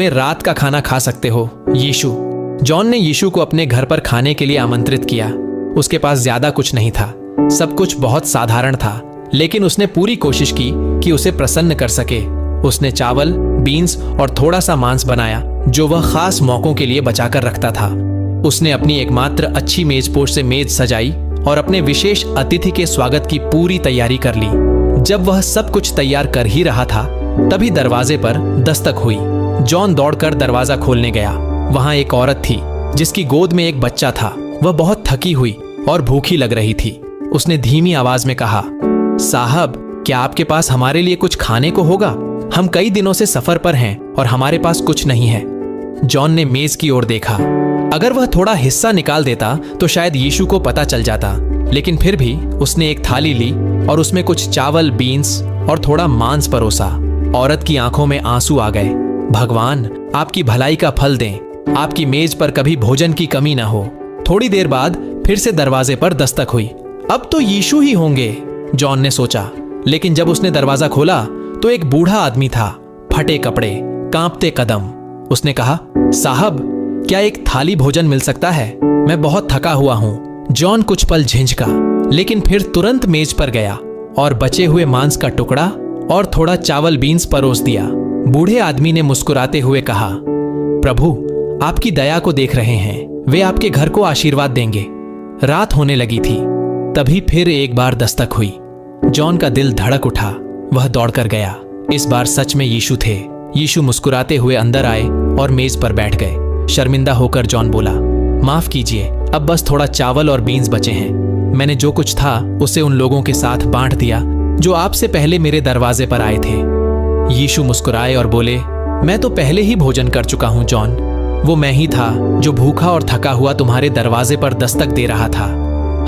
में रात का खाना खा सकते हो। यीशु। जॉन ने यीशु को अपने घर पर खाने के लिए आमंत्रित किया। उसके पास ज्यादा कुछ नहीं था, सब कुछ बहुत साधारण था, लेकिन उसने पूरी कोशिश की कि उसे प्रसन्न कर सके। उसने चावल, बीन्स और थोड़ा सा मांस बनाया जो वह खास मौकों के लिए बचाकर रखता था। उसने अपनी एकमात्र अच्छी मेजपोश से मेज सजाई और अपने विशेष अतिथि के स्वागत की पूरी तैयारी कर ली। जब वह सब कुछ तैयार कर ही रहा था, तभी दरवाजे पर दस्तक हुई। जॉन दौड़कर दरवाजा खोलने गया। वहां एक औरत थी जिसकी गोद में एक बच्चा था। वह बहुत थकी हुई और भूखी लग रही थी। उसने धीमी आवाज में कहा, साहब, क्या आपके पास हमारे लिए कुछ खाने को होगा? हम कई दिनों से सफर पर हैं और हमारे पास कुछ नहीं है। जॉन ने मेज की ओर देखा। अगर वह थोड़ा हिस्सा निकाल देता तो शायद यीशु को पता चल जाता, लेकिन फिर भी उसने एक थाली ली और उसमें कुछ चावल, बीन्स और थोड़ा मांस परोसा। औरत की आंखों में आंसू आ गए। भगवान आपकी भलाई का फल दें, आपकी मेज पर कभी भोजन की कमी ना हो। थोड़ी देर बाद फिर से दरवाजे पर दस्तक हुई। अब तो यीशु ही होंगे, जॉन ने सोचा। लेकिन जब उसने दरवाजा खोला तो एक बूढ़ा आदमी था, फटे कपड़े, कांपते कदम। उसने कहा, साहब, क्या एक थाली भोजन मिल सकता है? मैं बहुत थका हुआ हूं। जॉन कुछ पल झिझका, लेकिन फिर तुरंत मेज पर गया और बचे हुए मांस का टुकड़ा और थोड़ा चावल, बीन्स परोस दिया। बूढ़े आदमी ने मुस्कुराते हुए कहा, प्रभु आपकी दया को देख रहे हैं, वे आपके घर को आशीर्वाद देंगे। रात होने लगी थी। तभी फिर एक बार दस्तक हुई। जॉन का दिल धड़क उठा। वह दौड़कर गया। इस बार सच में यीशु थे। यीशु मुस्कुराते हुए अंदर आए और मेज पर बैठ गए। शर्मिंदा होकर जॉन बोला, माफ कीजिए, अब बस थोड़ा चावल और बीन्स बचे हैं। मैंने जो कुछ था उसे उन लोगों के साथ बांट दिया जो आपसे पहले मेरे दरवाजे पर आए थे। यीशु मुस्कुराए और बोले, मैं तो पहले ही भोजन कर चुका हूं जॉन। वो मैं ही था जो भूखा और थका हुआ तुम्हारे दरवाजे पर दस्तक दे रहा था।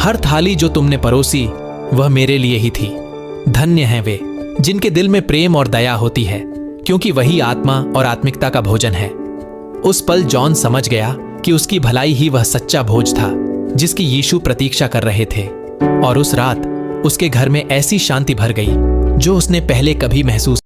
हर थाली जो तुमने परोसी वह मेरे लिए ही थी। धन्य हैं वे जिनके दिल में प्रेम और दया होती है, क्योंकि वही आत्मा और आत्मिकता का भोजन है। उस पल जॉन समझ गया कि उसकी भलाई ही वह सच्चा भोज था जिसकी यीशु प्रतीक्षा कर रहे थे। और उस रात उसके घर में ऐसी शांति भर गई जो उसने पहले कभी महसूस